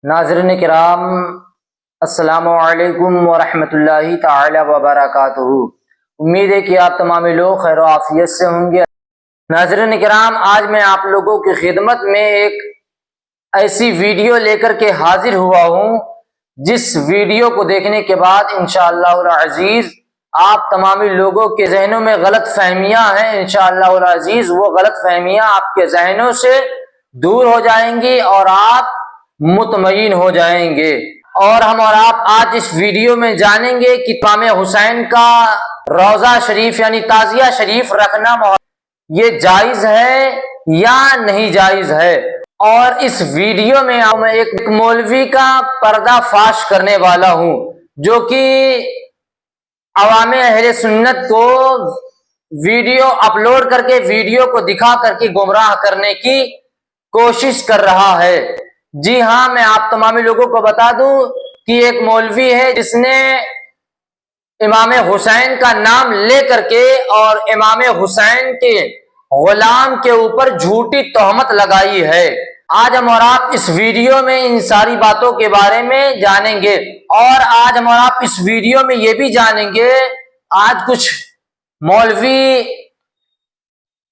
ناظرین کرام، السلام علیکم ورحمۃ اللہ تعالی وبرکاتہ۔ امید ہے کہ آپ تمام لوگ خیر و عافیت سے ہوں گے۔ ناظرین کرام، آج میں آپ لوگوں کی خدمت میں ایک ایسی ویڈیو لے کر کے حاضر ہوا ہوں جس ویڈیو کو دیکھنے کے بعد انشاءاللہ العزیز آپ تمام لوگوں کے ذہنوں میں غلط فہمیاں ہیں، انشاءاللہ العزیز وہ غلط فہمیاں آپ کے ذہنوں سے دور ہو جائیں گی اور آپ مطمئن ہو جائیں گے۔ اور ہم اور آپ آج اس ویڈیو میں جانیں گے کہ امام حسین کا روضہ شریف یعنی تعزیہ شریف رکھنا یہ جائز ہے یا نہیں جائز ہے۔ اور اس ویڈیو میں ایک مولوی کا پردہ فاش کرنے والا ہوں جو کہ عوام اہل سنت کو ویڈیو اپلوڈ کر کے ویڈیو کو دکھا کر کے گمراہ کرنے کی کوشش کر رہا ہے۔ جی ہاں، میں آپ تمام لوگوں کو بتا دوں کہ ایک مولوی ہے جس نے امام حسین کا نام لے کر کے اور امام حسین کے غلام کے اوپر جھوٹی تہمت لگائی ہے۔ آج ہم اور آپ اس ویڈیو میں ان ساری باتوں کے بارے میں جانیں گے، اور آج ہم اور آپ اس ویڈیو میں یہ بھی جانیں گے، آج کچھ مولوی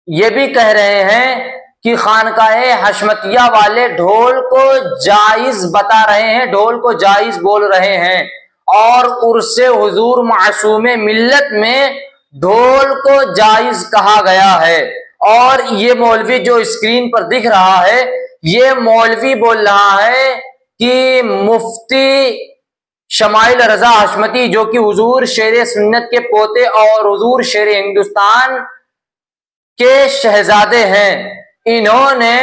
یہ بھی کہہ رہے ہیں کہ خانقاہ حشمتیہ والے ڈھول کو جائز بتا رہے ہیں، ڈھول کو جائز بول رہے ہیں، اور عرس حضور معصوم ملت میں ڈھول کو جائز کہا گیا ہے۔ اور یہ مولوی جو اسکرین پر دکھ رہا ہے، یہ مولوی بول رہا ہے کہ مفتی شمائل رضا حشمتی جو کہ حضور شیر سنت کے پوتے اور حضور شیر ہندوستان کے شہزادے ہیں، انہوں نے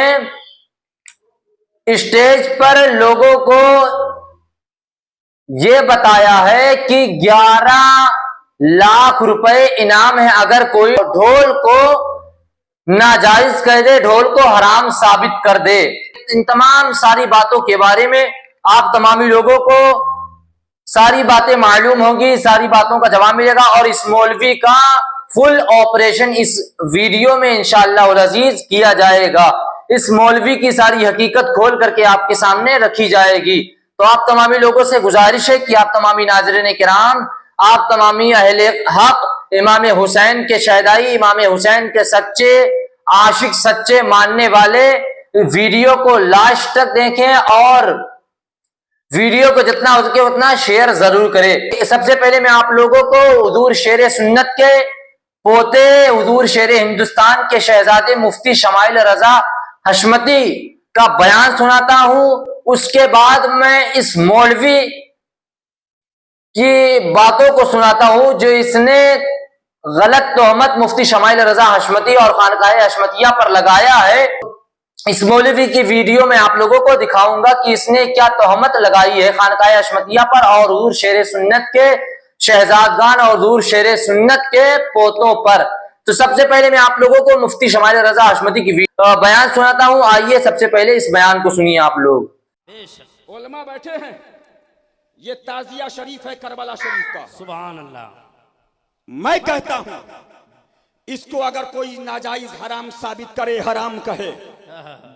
اسٹیج پر لوگوں کو یہ بتایا ہے کہ 11 لاکھ روپے انعام ہے اگر کوئی ڈھول کو ناجائز کر دے، ڈھول کو حرام ثابت کر دے۔ ان تمام ساری باتوں کے بارے میں آپ تمامی لوگوں کو ساری باتیں معلوم ہوں گی، ساری باتوں کا جواب ملے گا، اور اس مولوی کا فل آپریشن اس ویڈیو میں انشاءاللہ العزیز کیا جائے گا۔ اس مولوی کی ساری حقیقت کھول کر کے آپ کے سامنے رکھی جائے گی۔ تو آپ تمامی لوگوں سے گزارش ہے کہ آپ تمامی ناظرین کرام، آپ تمامی اہل حق امام حسین کے شہدائی، امام حسین کے سچے عاشق، سچے ماننے والے ویڈیو کو لاسٹ تک دیکھیں اور ویڈیو کو جتنا ہو سکے اتنا شیئر ضرور کریں۔ سب سے پہلے میں آپ لوگوں کو حضور شیر سنت کے پوتے، حضور شیر ہندوستان کے شہزادے مفتی شمائل رضا حشمتی کا بیان سناتا ہوں، اس کے بعد میں اس مولوی کی باتوں کو سناتا ہوں جو اس نے غلط تہمت مفتی شمائل رضا حشمتی اور خانقاہ حشمتیہ پر لگایا ہے۔ اس مولوی کی ویڈیو میں آپ لوگوں کو دکھاؤں گا کہ اس نے کیا تہمت لگائی ہے خانقاہ حشمتیہ پر اور حضور شیر سنت کے شہزادگان اور حضور شیر سنت کے پوتوں پر۔ تو سب سے پہلے میں آپ لوگوں کو مفتی شمائل رضا حشمتی کی بیان سناتا ہوں، آئیے سب سے پہلے اس بیان کو سنیے آپ لوگ۔ علماء بیٹھے ہیں، یہ تعزیہ شریف ہے کربلا شریف کا۔ سبحان اللہ۔ میں کہتا ہوں اس کو اگر کوئی ناجائز حرام ثابت کرے، حرام کہے،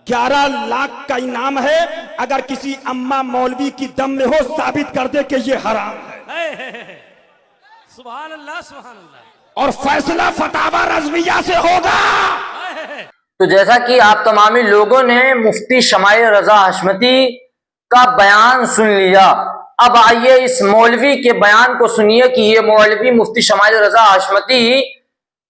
11 لاکھ کا انعام ہے اگر کسی اماں مولوی کی دم میں ہو ثابت کر دے کہ یہ حرام ہے۔ سبحان اللہ، سبحان اللہ۔ اور فیصلہ فتاوی رضویہ سے ہوگا۔ تو جیسا کہ آپ تمامی لوگوں نے مفتی شمائل رضا حشمتی کا بیان سن لیا، اب آئیے اس مولوی کے بیان کو سنیے کہ یہ مولوی مفتی شمائل رضا حشمتی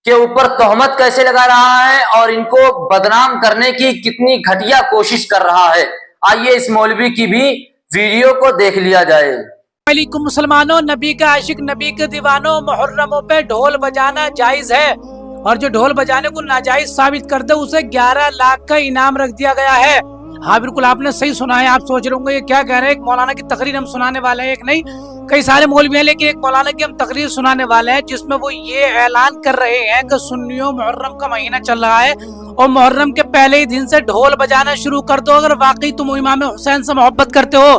کے اوپر تہمت کیسے لگا رہا ہے اور ان کو بدنام کرنے کی کتنی گھٹیا کوشش کر رہا ہے۔ آئیے اس مولوی کی بھی ویڈیو کو دیکھ لیا جائے۔ علیکم مسلمانوں، نبی کا عاشق، نبی کے دیوانوں، محرموں پہ ڈھول بجانا جائز ہے، اور جو ڈھول بجانے کو ناجائز ثابت کر دے اسے 11 لاکھ کا انعام رکھ دیا گیا ہے۔ ہاں بالکل آپ نے صحیح سنا ہے۔ آپ سوچ رہے ہوں گے یہ کیا کہہ رہے ہیں، ایک مولانا کی تقریر ہم سنانے والے ہیں، ایک نہیں کئی سارے مولوی ہیں، لیکن ایک مولانا کی ہم تقریر سنانے والے ہیں جس میں وہ یہ اعلان کر رہے ہیں کہ سنیوں محرم کا مہینہ چل رہا ہے اور محرم کے پہلے ہی دن سے ڈھول بجانا شروع کر دو اگر واقعی تم امام حسین سے محبت کرتے ہو۔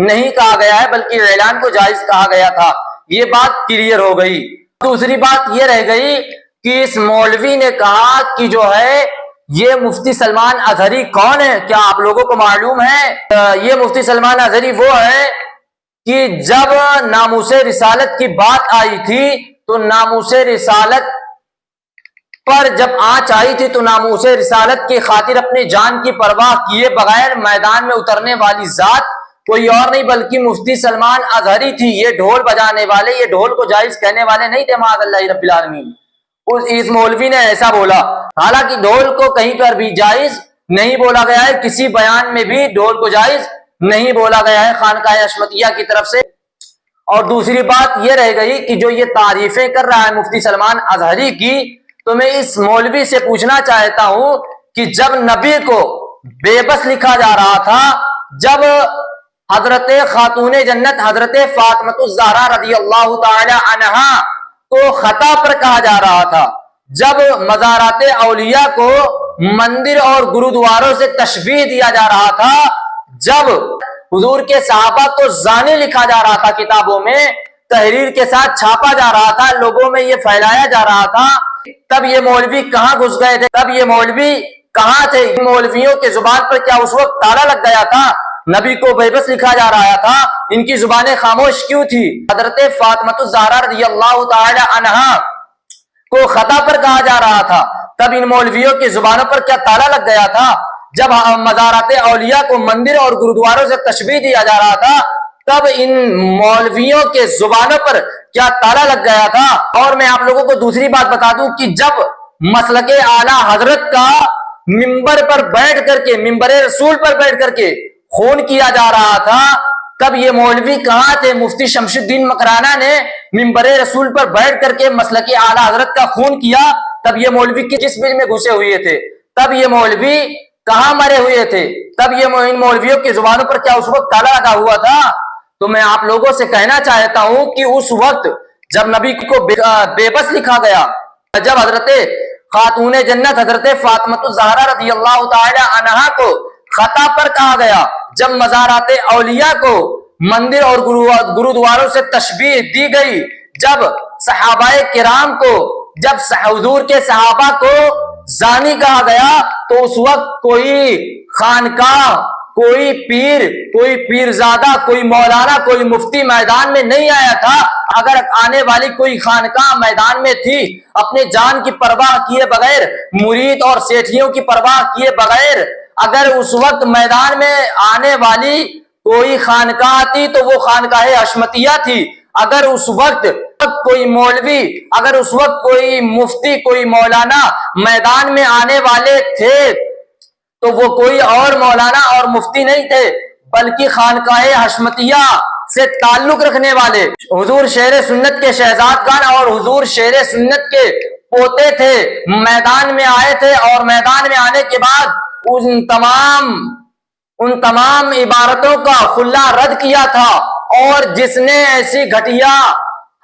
نہیں کہا گیا ہے بلکہ اعلان کو جائز کہا گیا تھا. یہ بات کلیئر ہو گئی. دوسری بات یہ رہ گئی کہ اس مولوی نے کہا کہ جو ہے یہ مفتی سلمان اظہری کون ہے؟ کیا آپ لوگوں کو معلوم ہے؟ یہ مفتی سلمان اظہری وہ ہے کہ جب ناموس رسالت کی بات آئی تھی تو ناموس رسالت پر جب آنچ آئی تھی تو ناموس رسالت کی خاطر اپنی جان کی پرواہ کیے بغیر میدان میں اترنے والی ذات کوئی اور نہیں بلکہ مفتی سلمان اظہری تھی. یہ ڈھول بجانے والے، یہ ڈھول کو جائز کہنے والے نہیں تھے معاذ اللہ رب العالمین. اس مولوی نے ایسا بولا، حالانکہ ڈھول کو کہیں پر بھی جائز نہیں بولا گیا ہے، کسی بیان میں بھی ڈھول کو جائز نہیں بولا گیا ہے خانقاہ حشمتیہ کی طرف سے. اور دوسری بات یہ رہ گئی کہ جو یہ تعریفیں کر رہا ہے مفتی سلمان اظہری کی، تو میں اس مولوی سے پوچھنا چاہتا ہوں کہ جب نبی کو بے بس لکھا جا رہا تھا، جب حضرت خاتون جنت حضرت فاطمہ الزہرا رضی اللہ تعالی عنہا کو خطا پر کہا جا رہا تھا، جب مزارات اولیاء کو مندر اور گرودواروں سے تشبیہ دیا جا رہا تھا، جب حضور کے صحابہ کو زانی لکھا جا رہا تھا، کتابوں میں تحریر کے ساتھ چھاپا جا رہا تھا، لوگوں میں یہ پھیلایا جا رہا تھا، تب یہ مولوی کہاں گھس گئے تھے؟ تب یہ مولوی کہاں تھے؟ ان مولویوں کے زبان پر کیا اس وقت تالا لگ گیا تھا؟ نبی کو بے بس لکھا جا رہا تھا، ان کی زبانیں خاموش کیوں تھی؟ حضرت فاطمہ الزہرا رضی اللہ تعالی عنہا کو خطا پر کہا جا رہا تھا، تب ان مولویوں کی زبانوں پر کیا تالا لگ گیا تھا؟ جب مزارات اولیاء کو مندر اور گرودواروں سے تشبیہ دیا جا رہا تھا، تب ان مولویوں کے زبانوں پر کیا تالا لگ گیا تھا؟ اور میں آپ لوگوں کو دوسری بات بتا دوں کہ جب مسلک اعلی حضرت کا ممبر پر بیٹھ کر کے، ممبر رسول پر بیٹھ کر کے خون کیا جا رہا تھا، تب یہ مولوی کہاں تھے؟ مفتی شمس الدین مکرانہ نے ممبر رسول پر بیٹھ کر کے مسلک اعلی حضرت کا خون کیا، تب یہ مولوی کس بج میں گھسے ہوئے تھے؟ تب یہ مولوی کہاں مرے ہوئے تھے؟ تب یہ ان مولویوں کی زبانوں پر کیا اس وقت تالا لگا ہوا تھا؟ تو میں آپ لوگوں سے کہنا چاہتا ہوں کہ اس وقت جب نبی کو بے بس لکھا گیا، جب حضرت خاتون جنت حضرت فاطمہ الزہرا رضی اللہ تعالی عنہا کو خطا پر کہا گیا، جب مزارات اولیاء کو مندر اور گرودواروں سے تشبیہ دی گئی، جب صحابہ کرام کو، جب حضور کے صحابہ کو زانی کہا گیا، تو اس وقت کوئی خانقاہ، کوئی پیرزادہ، کوئی مولانا، کوئی مفتی میدان میں نہیں آیا تھا. اگر آنے والی کوئی خانقاہ میدان میں تھی، اپنے جان کی پرواہ کیے بغیر، مرید اور سیٹھیوں کی پرواہ کیے بغیر اگر اس وقت میدان میں آنے والی کوئی خانقاہ تھی تو وہ خانقاہ حشمتیہ تھی. اگر اس وقت کوئی مولوی، اگر اس وقت کوئی مفتی، کوئی مولانا میدان میں آنے والے تھے تو وہ کوئی اور مولانا اور مفتی نہیں تھے بلکہ خانقاہ حشمتیہ سے تعلق رکھنے والے حضور شیر سنت کے شہزادگان اور حضور شیر سنت کے پوتے تھے. میدان میں آئے تھے اور میدان میں آنے کے بعد ان تمام عبارتوں کا کھلا رد کیا تھا، اور جس نے ایسی گھٹیا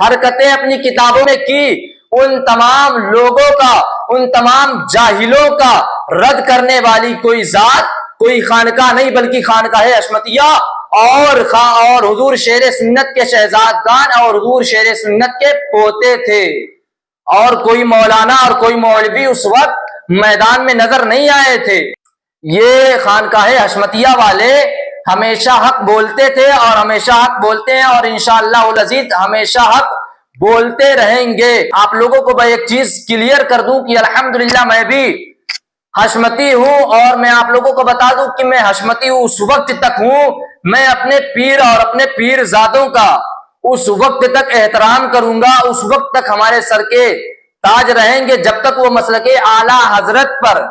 حرکتیں اپنی کتابوں میں کی، ان تمام لوگوں کا، ان تمام جاہلوں کا رد کرنے والی کوئی ذات، کوئی خانقاہ نہیں بلکہ خانقاہ حشمتیہ اور حضور شیر سنت کے شہزادگان اور حضور شیر سنت کے پوتے تھے. اور کوئی مولانا اور کوئی مولوی اس وقت میدان میں نظر نہیں آئے تھے. یہ خانقاہ حشمتیہ والے ہمیشہ حق بولتے تھے اور ہمیشہ حق بولتے ہیں، اور انشاءاللہ العزیز ہمیشہ حق بولتے رہیں گے. آپ لوگوں کو میں ایک چیز کلیئر کر دوں کہ الحمدللہ میں بھی حشمتی ہوں، اور میں آپ لوگوں کو بتا دوں کہ میں حشمتی اس وقت تک ہوں، میں اپنے پیر اور اپنے پیر زادوں کا اس وقت تک احترام کروں گا، اس وقت تک ہمارے سر کے تاج رہیں گے جب تک وہ مسلک اعلی حضرت پر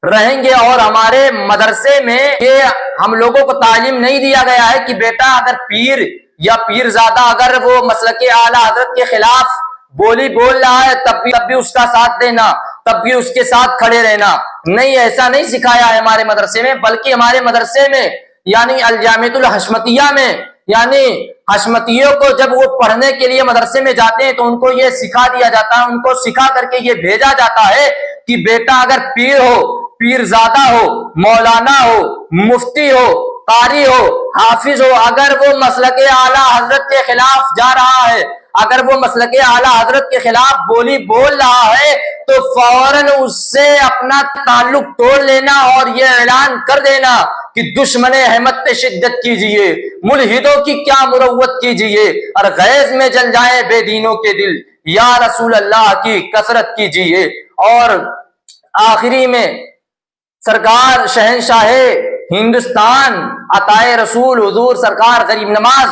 رہیں گے. اور ہمارے مدرسے میں یہ ہم لوگوں کو تعلیم نہیں دیا گیا ہے کہ بیٹا اگر پیر یا پیر زادہ اگر وہ مسلک اعلی حضرت کے خلاف بولی بول رہا ہے تب بھی اس کا ساتھ دینا، تب بھی اس کے ساتھ کھڑے رہنا. نہیں، ایسا نہیں سکھایا ہے ہمارے مدرسے میں، بلکہ ہمارے مدرسے میں یعنی الجامعۃ الحشمتیہ میں، یعنی حشمتیوں کو جب وہ پڑھنے کے لیے مدرسے میں جاتے ہیں تو ان کو یہ سکھا دیا جاتا ہے، ان کو سکھا کر کے یہ بھیجا جاتا ہے کہ بیٹا اگر پیر ہو، پیر زادہ ہو، مولانا ہو، مفتی ہو، قاری ہو، حافظ ہو، اگر وہ مسلک اعلیٰ حضرت کے خلاف جا رہا ہے، اگر وہ مسلک اعلیٰ حضرت کے خلاف بولی بول رہا ہے تو فوراً اس سے اپنا تعلق توڑ لینا اور یہ اعلان کر دینا کہ دشمن احمد پہ شدت کیجئے، ملحدوں کی کیا مروت کیجئے، اور غیظ میں جل جائیں بے دینوں کے دل، یا رسول اللہ کی کثرت کیجئے۔ اور آخری میں سرکار شہنشاہ ہندوستان عطائے رسول حضور سرکار غریب نواز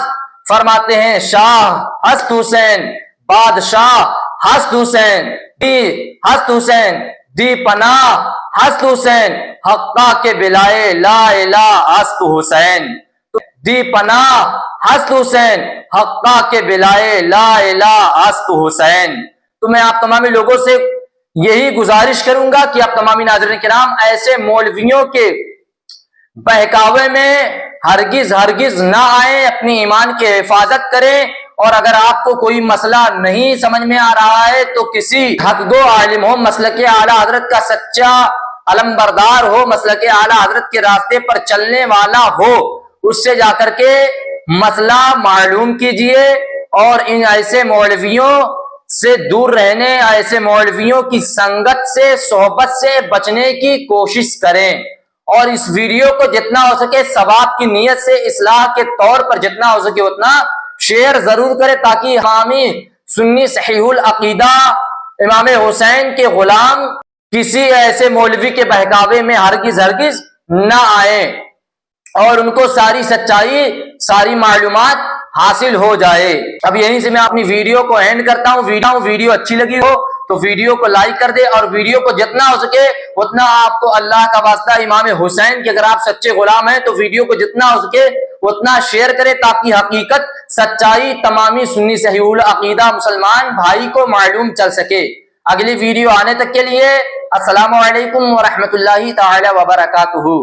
فرماتے ہیں، شاہ ہست حسین، بادشاہ ہست حسین، دی ہست حسین، دی پناہ ہست حسین، حقہ کے بلائے لا الہ ہست حسین، دی پناہ ہست حسین، حقہ کے بلائے لا الہ ہست حسین۔ تو میں آپ تمامی لوگوں سے یہی گزارش کروں گا کہ آپ تمامی ناظرین کرام ایسے مولویوں کے بہکاوے میں ہرگز نہ آئیں، اپنی ایمان کی حفاظت کریں، اور اگر آپ کو کوئی مسئلہ نہیں سمجھ میں آ رہا ہے تو کسی حق گو عالم ہو، مسلک اعلیٰ حضرت کا سچا علمبردار ہو، مسلک اعلیٰ حضرت کے راستے پر چلنے والا ہو، اس سے جا کر کے مسئلہ معلوم کیجئے، اور ان ایسے مولویوں سے دور رہنے، ایسے مولویوں کی سنگت سے، صحبت سے بچنے کی کوشش کریں، اور اس ویڈیو کو جتنا ہو سکے ثواب کی نیت سے اصلاح کے طور پر جتنا ہو سکے اتنا شیئر ضرور کرے، تاکہ ہمیں سنی صحیح العقیدہ امام حسین کے غلام کسی ایسے مولوی کے بہکاوے میں ہرگز نہ آئیں، اور ان کو ساری سچائی، ساری معلومات حاصل ہو جائے۔ اب یہیں سے میں اپنی ویڈیو کو اینڈ کرتا ہوں۔ ویڈیو اچھی لگی ہو تو ویڈیو کو لائک کر دے، اور ویڈیو کو جتنا ہو سکے اتنا آپ کو اللہ کا واسطہ امام حسین کے اگر آپ سچے غلام ہیں تو ویڈیو کو جتنا ہو سکے اتنا شیئر کرے، تاکہ حقیقت، سچائی تمامی سنی صحیح العقیدہ مسلمان بھائی کو معلوم چل سکے۔ اگلی ویڈیو آنے تک کے لیے السلام علیکم ورحمۃ اللہ تعالی وبرکاتہ۔